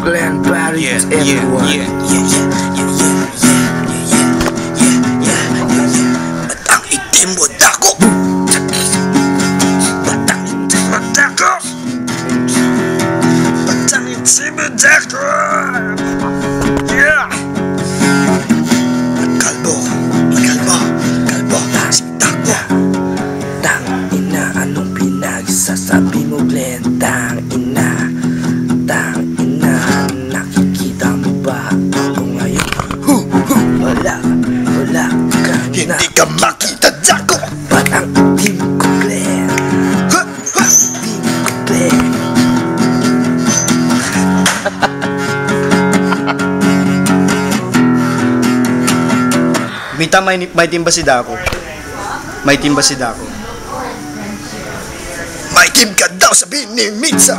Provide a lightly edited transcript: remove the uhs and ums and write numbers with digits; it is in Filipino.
Glenn Barry to everyone. Batang itim mo dako. Batang itim mo dako. Batang itim mo dako. Yeah. Kalbo si dako. Tang ina, anong pinagsasabi mo, Glenn? Tang ina, nakikita mo ba ako ngayon? Wala kang hindi ka makita, dako. Batang itim ko, Glenn. Itim ko, Glenn. Mita, may team ba si Dako? May team ba si Dako? May team ka daw, sabihin ni Mitsa.